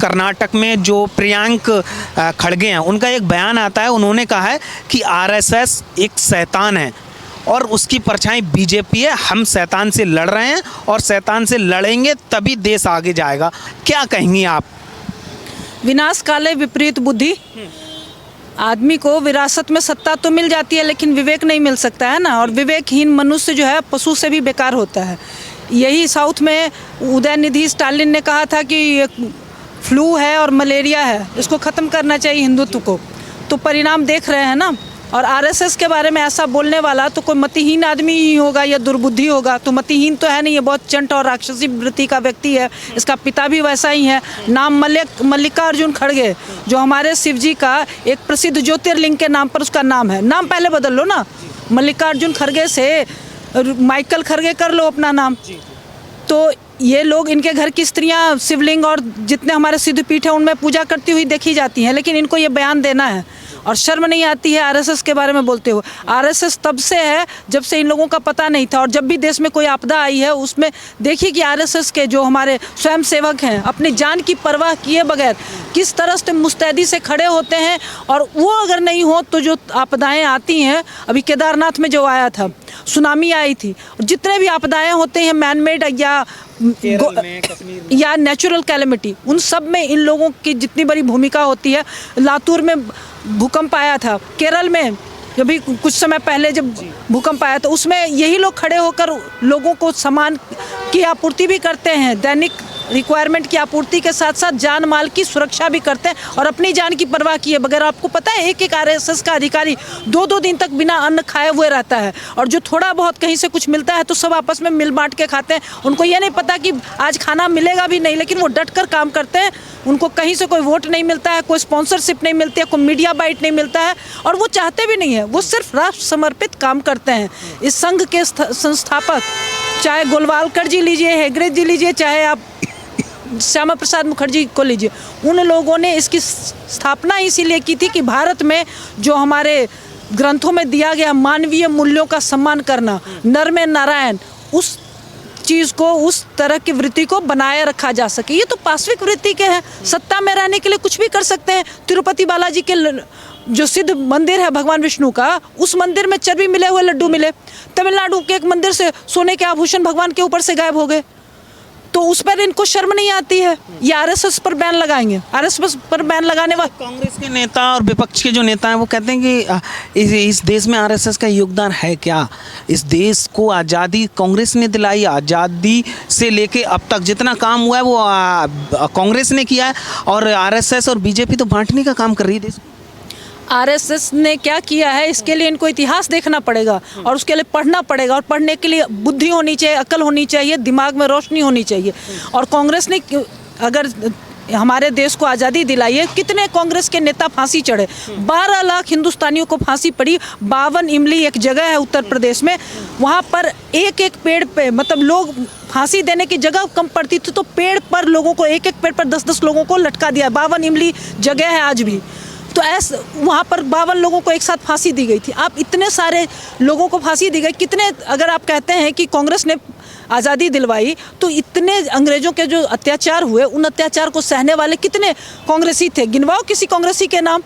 कर्नाटक में जो प्रियांक खड़गे हैं, उनका एक बयान आता है, उन्होंने कहा है कि आरएसएस एक शैतान है और उसकी परछाई बीजेपी है। हम शैतान से लड़ रहे हैं और शैतान से लड़ेंगे तभी देश आगे जाएगा। क्या कहेंगी आप? विनाश काले विपरीत बुद्धि। आदमी को विरासत में सत्ता तो मिल जाती है लेकिन विवेक नहीं मिल सकता है ना, और विवेकहीन मनुष्य जो है पशु से भी बेकार होता है। यही साउथ में उदयनिधि स्टालिन ने कहा था कि ये फ्लू है और मलेरिया है, इसको ख़त्म करना चाहिए हिंदुत्व को। तो परिणाम देख रहे हैं ना। और आरएसएस के बारे में ऐसा बोलने वाला तो कोई मतिहीन आदमी ही होगा या दुर्बुद्धि होगा। तो मतिहीन तो है नहीं, ये बहुत चंट और राक्षसी वृत्ति का व्यक्ति है। इसका पिता भी वैसा ही है। नाम मल्लिकार्जुन खड़गे, जो हमारे शिव जी का एक प्रसिद्ध ज्योतिर्लिंग के नाम पर उसका नाम है। नाम पहले बदल लो ना, मल्लिकार्जुन खड़गे से माइकल खड़गे कर लो अपना नाम। तो ये लोग, इनके घर की स्त्रियां शिवलिंग और जितने हमारे सिद्धपीठ हैं उनमें पूजा करती हुई देखी जाती हैं, लेकिन इनको ये बयान देना है और शर्म नहीं आती है आरएसएस के बारे में बोलते हुए। आरएसएस तब से है जब से इन लोगों का पता नहीं था, और जब भी देश में कोई आपदा आई है उसमें देखिए कि आरएसएस के जो हमारे स्वयं सेवक हैं अपनी जान की परवाह किए बगैर किस तरह से मुस्तैदी से खड़े होते हैं। और वो अगर नहीं हो तो जो आपदाएं आती हैं, अभी केदारनाथ में जो आया था, सुनामी आई थी, जितने भी आपदाएं होते हैं मैन मेड या नेचुरल कैलेमिटी, उन सब में इन लोगों की जितनी बड़ी भूमिका होती है। लातूर में भूकंप आया था, केरल में अभी कुछ समय पहले जब भूकंप आया तो उसमें यही लोग खड़े होकर लोगों को सामान की आपूर्ति भी करते हैं, दैनिक रिक्वायरमेंट की आपूर्ति के साथ साथ जान माल की सुरक्षा भी करते हैं और अपनी जान की परवाह किए बगैर। आपको पता है एक एक आरएसएस का अधिकारी 2-2 दिन तक बिना अन्न खाए हुए रहता है, और जो थोड़ा बहुत कहीं से कुछ मिलता है तो सब आपस में मिल बांट के खाते हैं। उनको ये नहीं पता कि आज खाना मिलेगा भी नहीं, लेकिन वो डट कर काम करते हैं। उनको कहीं से कोई वोट नहीं मिलता है, कोई स्पॉन्सरशिप नहीं मिलती है, कोई मीडिया बाइट नहीं मिलता है, और वो चाहते भी नहीं है। वो सिर्फ राष्ट्र समर्पित काम करते हैं। इस संघ के संस्थापक चाहे गोलवालकर जी लीजिए, हेगड़े जी लीजिए, चाहे आप श्यामा प्रसाद मुखर्जी को लीजिए, उन लोगों ने इसकी स्थापना इसीलिए की थी कि भारत में जो हमारे ग्रंथों में दिया गया मानवीय मूल्यों का सम्मान करना, नर में नारायण, उस चीज़ को, उस तरह की वृत्ति को बनाए रखा जा सके। ये तो पाश्विक वृत्ति के हैं, सत्ता में रहने के लिए कुछ भी कर सकते हैं। तिरुपति बालाजी के जो सिद्ध मंदिर है भगवान विष्णु का, उस मंदिर में चर्बी मिले हुए लड्डू मिले। तमिलनाडु के एक मंदिर से सोने के आभूषण भगवान के ऊपर से गायब हो गए, तो उस पर इनको शर्म नहीं आती है। ये आरएसएस पर बैन लगाएंगे। आरएसएस पर बैन लगाने वाले कांग्रेस के नेता और विपक्ष के जो नेता हैं वो कहते हैं कि इस देश में आरएसएस का योगदान है क्या? इस देश को आज़ादी कांग्रेस ने दिलाई। आज़ादी से लेके अब तक जितना काम हुआ है वो कांग्रेस ने किया है, और आरएसएस और बीजेपी तो बांटने का काम कर रही है देश को। आरएसएस ने क्या किया है इसके लिए इनको इतिहास देखना पड़ेगा और उसके लिए पढ़ना पड़ेगा, और पढ़ने के लिए बुद्धि होनी चाहिए, अकल होनी चाहिए, दिमाग में रोशनी होनी चाहिए। और कांग्रेस ने अगर हमारे देश को आज़ादी दिलाई है, कितने कांग्रेस के नेता फांसी चढ़े, 12 लाख हिंदुस्तानियों को फांसी पड़ी। 52 इमली एक जगह है उत्तर प्रदेश में, वहाँ पर एक एक पेड़ पे, मतलब लोग फांसी देने की जगह कम पड़ती थी तो पेड़ पर लोगों को, एक एक पेड़ पर 10-10 लोगों को लटका दिया। 52 इमली जगह है आज भी, तो ऐसे वहाँ पर 52 लोगों को एक साथ फांसी दी गई थी। आप इतने सारे लोगों को फांसी दी गई, कितने, अगर आप कहते हैं कि कांग्रेस ने आज़ादी दिलवाई तो इतने अंग्रेज़ों के जो अत्याचार हुए उन अत्याचार को सहने वाले कितने कांग्रेसी थे? गिनवाओ किसी कांग्रेसी के नाम।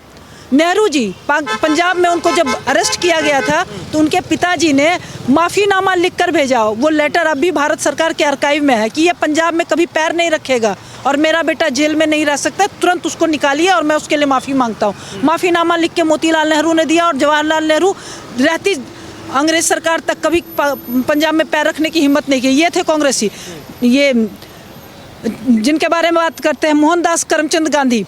नेहरू जी पंजाब में उनको जब अरेस्ट किया गया था तो उनके पिताजी ने माफ़ीनामा लिख कर भेजा। वो लेटर अभी भारत सरकार के आर्काइव में है कि ये पंजाब में कभी पैर नहीं रखेगा और मेरा बेटा जेल में नहीं रह सकता, तुरंत उसको निकालिए और मैं उसके लिए माफ़ी मांगता हूँ। माफ़ीनामा लिख के मोतीलाल नेहरू ने दिया, और जवाहरलाल नेहरू रहती अंग्रेज सरकार तक कभी पंजाब में पैर रखने की हिम्मत नहीं की। ये थे कांग्रेसी। ये जिनके बारे में बात करते हैं, मोहनदास करमचंद गांधी,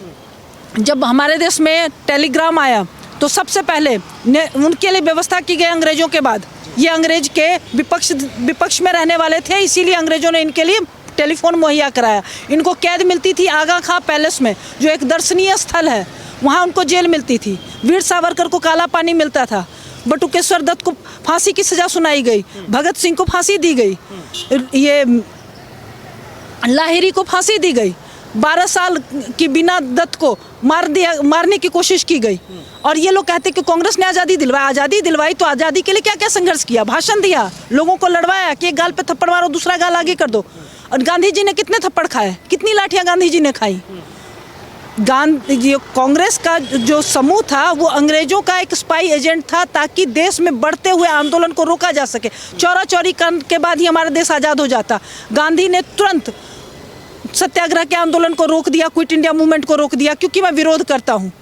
जब हमारे देश में टेलीग्राम आया तो सबसे पहले उनके लिए व्यवस्था की गई अंग्रेज़ों के बाद। ये अंग्रेज के विपक्ष में रहने वाले थे, इसीलिए अंग्रेज़ों ने इनके लिए टेलीफोन मुहैया कराया। इनको कैद मिलती थी आगा खां पैलेस में, जो एक दर्शनीय स्थल है, वहाँ उनको जेल मिलती थी। वीर सावरकर को काला पानी मिलता था, बटुकेश्वर दत्त को फांसी की सज़ा सुनाई गई, भगत सिंह को फांसी दी गई, ये लाहिरी को फांसी दी गई, 12 साल की बीना दत्त को मारने की कोशिश की गई। और ये लोग कहते कि कांग्रेस ने आज़ादी दिलवाई। आज़ादी दिलवाई तो आज़ादी के लिए क्या क्या संघर्ष किया? भाषण दिया, लोगों को लड़वाया कि एक गाल पे थप्पड़ मारो, दूसरा गाल आगे कर दो। और गांधी जी ने कितने थप्पड़ खाए, कितनी लाठियाँ गांधी जी ने खाई? गांधी कांग्रेस का जो समूह था वो अंग्रेजों का एक स्पाई एजेंट था, ताकि देश में बढ़ते हुए आंदोलन को रोका जा सके। चौरा चौरी के बाद ही हमारा देश आज़ाद हो जाता। गांधी ने तुरंत सत्याग्रह के आंदोलन को रोक दिया, क्विट इंडिया मूवमेंट को रोक दिया, क्योंकि मैं विरोध करता हूँ।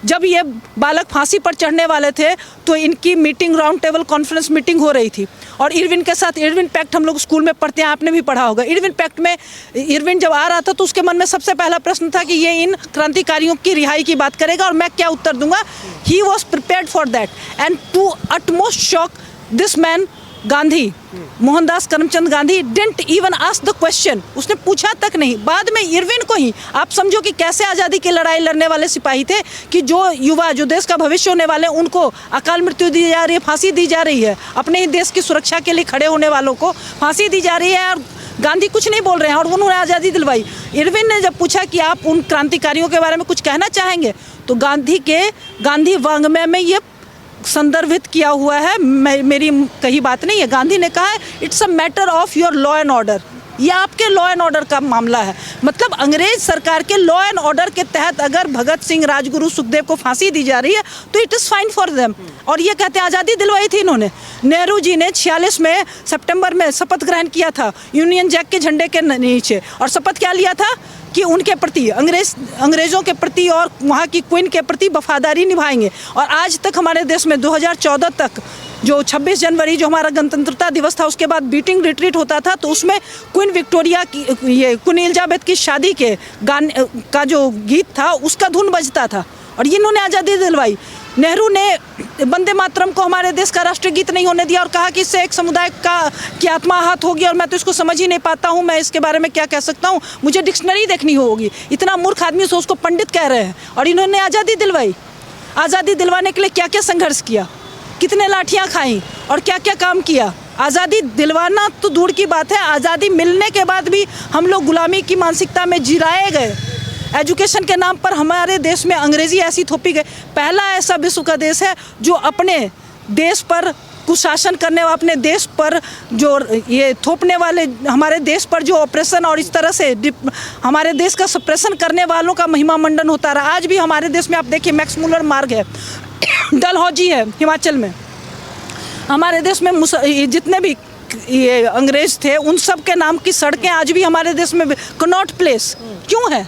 जब ये बालक फांसी पर चढ़ने वाले थे तो इनकी meeting, round table conference meeting हो रही थी, और इरविन के साथ, इरविन पैक्ट हम लोग स्कूल में पढ़ते हैं, आपने भी पढ़ा होगा। इरविन पैक्ट में इरविन जब आ रहा था तो उसके मन में सबसे पहला प्रश्न था कि ये इन क्रांतिकारियों की रिहाई की बात करेगा और मैं क्या उत्तर दूंगा। He was prepared for that, and to utmost shock this man Gandhi, Mohandas Karamchand Gandhi, didn't even ask the question, उसने पूछा तक नहीं। बाद में इरविन को ही, आप समझो कि कैसे आज़ादी की लड़ाई लड़ने वाले सिपाही थे कि जो युवा, जो देश का भविष्य होने वाले, उनको अकाल मृत्यु दी जा रही है, फांसी दी जा रही है, अपने ही देश की सुरक्षा के लिए खड़े होने वालों को फांसी दी जा रही है, और गांधी कुछ नहीं बोल रहे हैं और उन्होंने आज़ादी दिलवाई। इरविन ने जब पूछा कि आप उन क्रांतिकारियों के बारे में कुछ कहना चाहेंगे, तो गांधी वाङ्मय में ये संदर्भित किया हुआ है, मेरी कही बात नहीं है। गांधी ने कहा it's a matter of your law and order, ये आपके लॉ एंड ऑर्डर का मामला है। मतलब अंग्रेज सरकार के लॉ एंड ऑर्डर के तहत अगर भगत सिंह, राजगुरु, सुखदेव को फांसी दी जा रही है तो it is fine for them. और ये कहते हैं आज़ादी दिलवाई थी इन्होंने। नेहरू जी ने 46 में सितंबर में शपथ ग्रहण किया था यूनियन जैक के झंडे के नीचे, और शपथ क्या लिया था कि उनके प्रति, अंग्रेज़ों के प्रति और वहाँ की क्वीन के प्रति वफादारी निभाएंगे। और आज तक हमारे देश में 2014 तक जो 26 जनवरी जो हमारा गणतंत्रता दिवस था, उसके बाद बीटिंग रिट्रीट होता था, तो उसमें क्वीन विक्टोरिया की, ये क्वीन एलिजाबेथ की शादी के गाने का जो गीत था उसका धुन बजता था, और इन्होंने आज़ादी दिलवाई। नेहरू ने वंदे मातरम को हमारे देश का राष्ट्रीय गीत नहीं होने दिया और कहा कि इससे एक समुदाय की आत्मा आहत होगी, और मैं तो इसको समझ ही नहीं पाता हूँ, मैं इसके बारे में क्या कह सकता हूँ, मुझे डिक्शनरी देखनी होगी। इतना मूर्ख आदमी से उसको पंडित कह रहे हैं, और इन्होंने आज़ादी दिलवाई। आज़ादी दिलवाने के लिए क्या क्या संघर्ष किया, कितने लाठियाँ खाई और क्या क्या काम किया। आज़ादी दिलवाना तो दूर की बात है, आज़ादी मिलने के बाद भी हम लोग गुलामी की मानसिकता में जिराए गए। एजुकेशन के नाम पर हमारे देश में अंग्रेज़ी ऐसी थोपी गई। पहला ऐसा विश्व का देश है जो अपने देश पर कुशासन करने, अपने देश पर जो ये थोपने वाले, हमारे देश पर जो ऑपरेशन और इस तरह से हमारे देश का सप्रेशन करने वालों का महिमा मंडन होता रहा। आज भी हमारे देश में आप देखिए, मैक्स मुलर मार्ग है, डलहौजी है हिमाचल में। हमारे देश में जितने भी ये अंग्रेज थे उन सब के नाम की सड़कें आज भी हमारे देश में, कनॉट प्लेस क्यों है?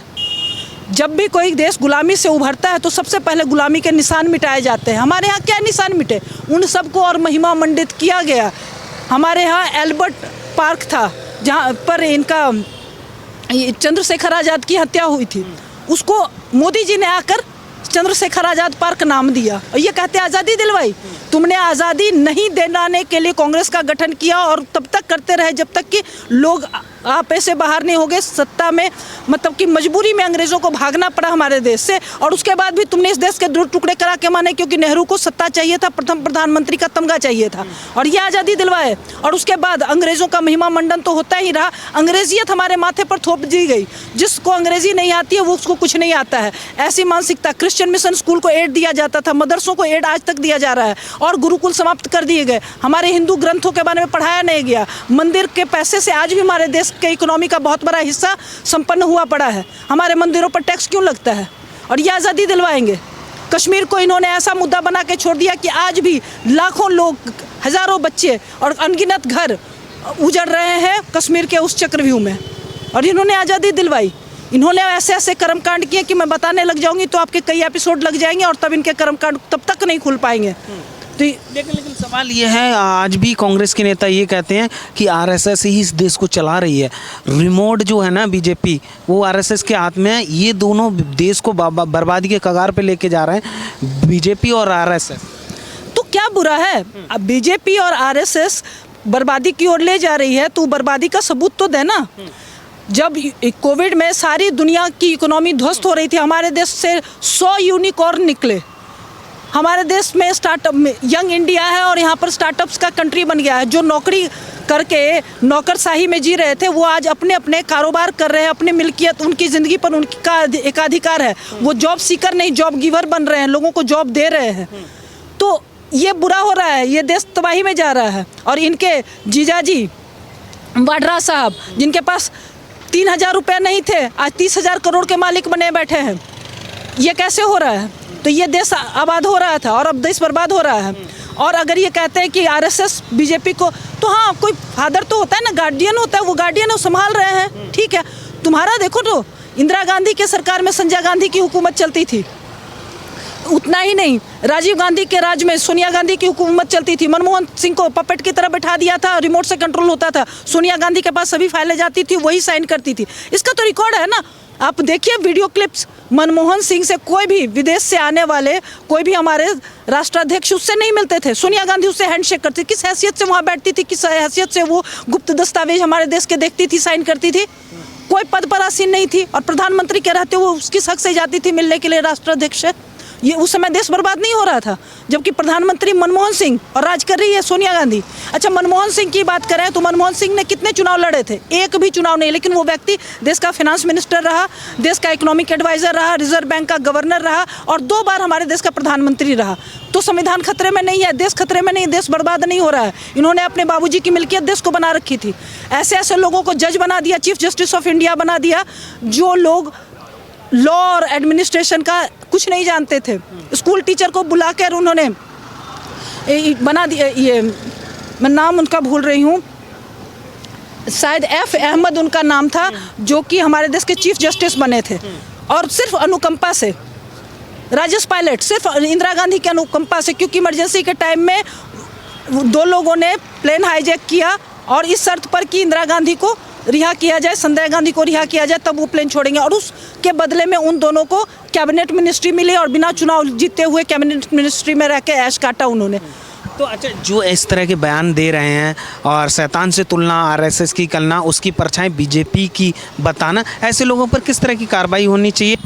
जब भी कोई देश गुलामी से उभरता है तो सबसे पहले गुलामी के निशान मिटाए जाते हैं। हमारे यहाँ क्या निशान मिटे? उन सबको और महिमा मंडित किया गया। हमारे यहाँ एल्बर्ट पार्क था जहाँ पर इनका चंद्रशेखर आज़ाद की हत्या हुई थी, उसको मोदी जी ने आकर चंद्रशेखर आज़ाद पार्क नाम दिया, और ये कहते हैं आज़ादी दिलवाई। तुमने आज़ादी नहीं दिलाने के लिए कांग्रेस का गठन किया, और तब तक करते रहे जब तक कि लोग आप ऐसे बाहर नहीं हो गए सत्ता में, मतलब कि मजबूरी में अंग्रेज़ों को भागना पड़ा हमारे देश से। और उसके बाद भी तुमने इस देश के दो टुकड़े करा के माने, क्योंकि नेहरू को सत्ता चाहिए था, प्रथम प्रधानमंत्री का तमगा चाहिए था, और ये आज़ादी दिलवाए। और उसके बाद अंग्रेज़ों का महिमा मंडन तो होता ही रहा, अंग्रेजियत हमारे माथे पर थोप दी गई। जिसको अंग्रेज़ी नहीं आती है वो उसको कुछ नहीं आता है, ऐसी मानसिकता। क्रिश्चियन मिशन स्कूल को एड दिया जाता था, मदरसों को एड आज तक दिया जा रहा है, और गुरुकुल समाप्त कर दिए गए। हमारे हिंदू ग्रंथों के बारे में पढ़ाया नहीं गया। मंदिर के पैसे से आज भी हमारे देश के इकोनॉमी का बहुत बड़ा हिस्सा संपन्न हुआ पड़ा है। हमारे मंदिरों पर टैक्स क्यों लगता है? और ये आज़ादी दिलवाएंगे। कश्मीर को इन्होंने ऐसा मुद्दा बना के छोड़ दिया कि आज भी लाखों लोग, हज़ारों बच्चे और अनगिनत घर उजड़ रहे हैं कश्मीर के उस चक्रव्यूह में, और इन्होंने आज़ादी दिलवाई। इन्होंने ऐसे ऐसे कर्मकांड किए कि मैं बताने लग जाऊंगी तो आपके कई एपिसोड लग जाएंगे, और तब इनके कर्मकांड तब तक नहीं खुल पाएंगे। तो लेकिन सवाल ये है, आज भी कांग्रेस के नेता ये कहते हैं कि आरएसएस ही इस देश को चला रही है। रिमोट जो है ना बीजेपी, वो आरएसएस के हाथ में है। ये दोनों देश को बर्बादी के कगार पे लेके जा रहे हैं, बीजेपी और आरएसएस। तो क्या बुरा है? अब बीजेपी और आरएसएस बर्बादी की ओर ले जा रही है तो बर्बादी का सबूत तो देना। जब कोविड में सारी दुनिया की इकोनॉमी ध्वस्त हो रही थी, हमारे देश से 100 यूनिकॉर्न निकले। हमारे देश में स्टार्टअप में यंग इंडिया है, और यहाँ पर स्टार्टअप्स का कंट्री बन गया है। जो नौकरी करके नौकरशाही में जी रहे थे वो आज अपने अपने कारोबार कर रहे हैं, अपनी मिल्कियत, उनकी ज़िंदगी पर उनका एकाधिकार है। वो जॉब सीकर नहीं, जॉब गिवर बन रहे हैं, लोगों को जॉब दे रहे हैं। तो ये बुरा हो रहा है, ये देश तबाही में जा रहा है। और इनके जीजाजी वाड्रा साहब, जिनके पास 3000 रुपये नहीं थे, आज 30,000 करोड़ के मालिक बने बैठे हैं। ये कैसे हो रहा है? तो ये देश आबाद हो रहा था और अब देश बर्बाद हो रहा है। और अगर ये कहते हैं कि आरएसएस बीजेपी को, तो हाँ, कोई फादर तो होता है ना, गार्डियन होता है, वो गार्डियन संभाल रहे हैं, ठीक है। तुम्हारा देखो तो इंदिरा गांधी के सरकार में संजय गांधी की हुकूमत चलती थी, उतना ही नहीं, राजीव गांधी के राज में सोनिया गांधी की हुकूमत चलती थी। मनमोहन सिंह को पपेट की तरह बैठा दिया था, रिमोट से कंट्रोल होता था, सोनिया गांधी के पास सभी फाइलें जाती थी, वही साइन करती थी। इसका तो रिकॉर्ड है ना, आप देखिए वीडियो क्लिप्स। मनमोहन सिंह से कोई भी विदेश से आने वाले, कोई भी हमारे राष्ट्राध्यक्ष उससे नहीं मिलते थे, सोनिया गांधी उससे हैंडशेक करती। किस हैसियत से वहाँ बैठती थी, किस हैसियत से वो गुप्त दस्तावेज हमारे देश के देखती थी, साइन करती थी? कोई पद पर आसीन नहीं थी, और प्रधानमंत्री के रहते वो उसकी हक से जाती थी मिलने के लिए राष्ट्राध्यक्ष से। ये उस समय देश बर्बाद नहीं हो रहा था, जबकि प्रधानमंत्री मनमोहन सिंह और राज कर रही है सोनिया गांधी। अच्छा, मनमोहन सिंह की बात करें तो मनमोहन सिंह ने कितने चुनाव लड़े थे? एक भी चुनाव नहीं, लेकिन वो व्यक्ति देश का फाइनेंस मिनिस्टर रहा, देश का इकोनॉमिक एडवाइजर रहा, रिजर्व बैंक का गवर्नर रहा, और 2 बार हमारे देश का प्रधानमंत्री रहा। तो संविधान खतरे में नहीं है, देश खतरे में नहीं, देश बर्बाद नहीं हो रहा है। इन्होंने अपने बाबूजी की मिल्कियत देश को बना रखी थी। ऐसे ऐसे लोगों को जज बना दिया, चीफ जस्टिस ऑफ इंडिया बना दिया, जो लोग लॉ और एडमिनिस्ट्रेशन का कुछ नहीं जानते थे। स्कूल टीचर को बुलाकर उन्होंने बना दिया, ये मैं नाम उनका भूल रही हूँ, शायद एफ अहमद उनका नाम था, जो कि हमारे देश के चीफ जस्टिस बने थे, और सिर्फ अनुकंपा से। राजेश पायलट सिर्फ इंदिरा गांधी के अनुकंपा से, क्योंकि इमरजेंसी के टाइम में 2 लोगों ने प्लेन हाईजैक किया, और इस शर्त पर कि इंदिरा गांधी को रिहा किया जाए, संजय गांधी को रिहा किया जाए, तब वो प्लेन छोड़ेंगे। और उसके बदले में उन दोनों को कैबिनेट मिनिस्ट्री मिली, और बिना चुनाव जीते हुए कैबिनेट मिनिस्ट्री में रह के ऐश काटा उन्होंने। तो अच्छा, जो इस तरह के बयान दे रहे हैं और शैतान से तुलना आरएसएस की करना, उसकी परछाई बीजेपी की बताना, ऐसे लोगों पर किस तरह की कार्रवाई होनी चाहिए?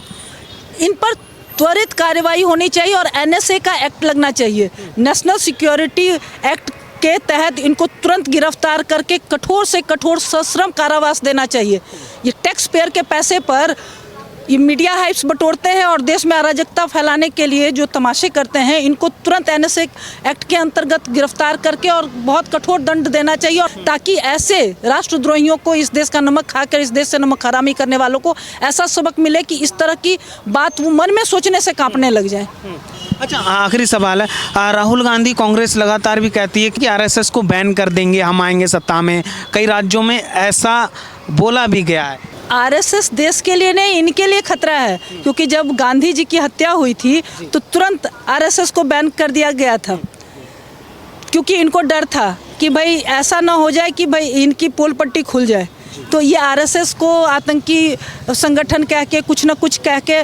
इन पर त्वरित कार्रवाई होनी चाहिए, और एनएसए का एक्ट लगना चाहिए, नेशनल सिक्योरिटी एक्ट के तहत इनको तुरंत गिरफ्तार करके कठोर से कठोर सश्रम कारावास देना चाहिए। ये टैक्स पेयर के पैसे पर ये मीडिया हाइप्स बटोरते हैं और देश में अराजकता फैलाने के लिए जो तमाशे करते हैं, इनको तुरंत एनएसए एक्ट के अंतर्गत गिरफ्तार करके और बहुत कठोर दंड देना चाहिए, और ताकि ऐसे राष्ट्रद्रोहियों को, इस देश का नमक खाकर इस देश से नमक हरामी करने वालों को ऐसा सबक मिले कि इस तरह की बात वो मन में सोचने से कांपने लग जाए। अच्छा, आखिरी सवाल है, राहुल गांधी, कांग्रेस लगातार भी कहती है कि आरएसएस को बैन कर देंगे, हम आएंगे सत्ता में। कई राज्यों में ऐसा बोला भी गया है। आरएसएस देश के लिए नहीं, इनके लिए खतरा है, क्योंकि जब गांधी जी की हत्या हुई थी तो तुरंत आरएसएस को बैन कर दिया गया था, क्योंकि इनको डर था कि भाई ऐसा ना हो जाए कि भाई इनकी पोल पट्टी खुल जाए। तो ये आरएसएस को आतंकी संगठन कह के, कुछ ना कुछ कह के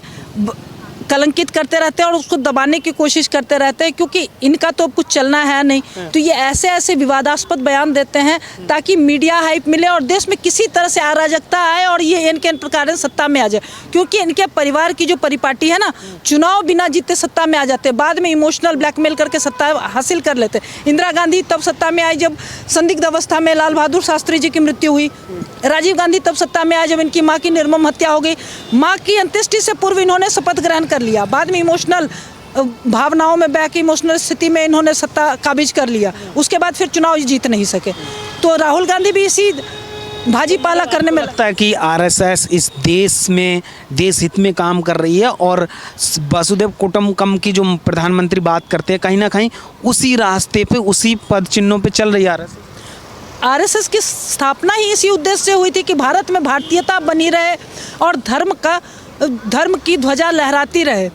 कलंकित करते रहते हैं और उसको दबाने की कोशिश करते रहते हैं, क्योंकि इनका तो कुछ चलना है नहीं। तो ये ऐसे ऐसे विवादास्पद बयान देते हैं ताकि मीडिया हाइप मिले और देश में किसी तरह से अराजकता आए और ये इनके प्रकार सत्ता में आ जाए, क्योंकि इनके परिवार की जो परिपाटी है ना, चुनाव बिना जीते सत्ता में आ जाते, बाद में इमोशनल ब्लैकमेल करके सत्ता हासिल कर लेते। इंदिरा गांधी तब सत्ता में आई जब संदिग्ध अवस्था में लाल बहादुर शास्त्री जी की मृत्यु हुई। राजीव गांधी तब सत्ता में आए जब इनकी माँ की निर्मम हत्या हो गई। माँ की अंत्येष्टि से पूर्व इन्होंने शपथ ग्रहण कर लिया, बाद में इमोशनल भावनाओं में बह के इमोशनल स्थिति में इन्होंने सत्ता काबिज कर लिया, उसके बाद फिर चुनाव जीत नहीं सके। तो राहुल गांधी भी इसी भाजी पाला करने में लगता है कि आरएसएस इस देश में देश हित में काम कर रही है, और वसुदेव कुटुंबकम की जो प्रधानमंत्री बात करते हैं, कहीं ना कहीं उसी रास्ते पे, उसी पद चिन्हों पे चल रही है आरएसएस की स्थापना ही इसी उद्देश्य से हुई थी कि भारत में भारतीयता बनी रहे और धर्म की ध्वजा लहराती रहे।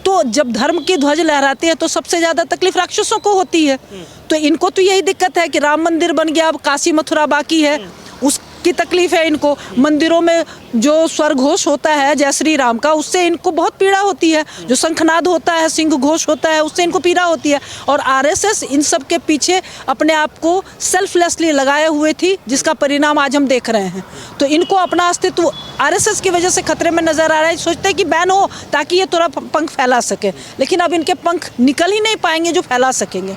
तो जब धर्म की ध्वज लहराती है तो सबसे ज़्यादा तकलीफ राक्षसों को होती है। तो इनको तो यही दिक्कत है कि राम मंदिर बन गया, अब काशी मथुरा बाकी है, उसकी तकलीफ है इनको। मंदिरों में जो स्वरघोष होता है जय श्री राम का, उससे इनको बहुत पीड़ा होती है। जो शंखनाद होता है, सिंह घोष होता है, उससे इनको पीड़ा होती है। और आरएसएस इन सब के पीछे अपने आप को सेल्फलेसली लगाए हुए थी, जिसका परिणाम आज हम देख रहे हैं। तो इनको अपना अस्तित्व आरएसएस की वजह से खतरे में नजर आ रहा है। सोचते हैं कि बैन हो ताकि ये थोड़ा पंख फैला सके, लेकिन अब इनके पंख निकल ही नहीं पाएंगे जो फैला सकेंगे।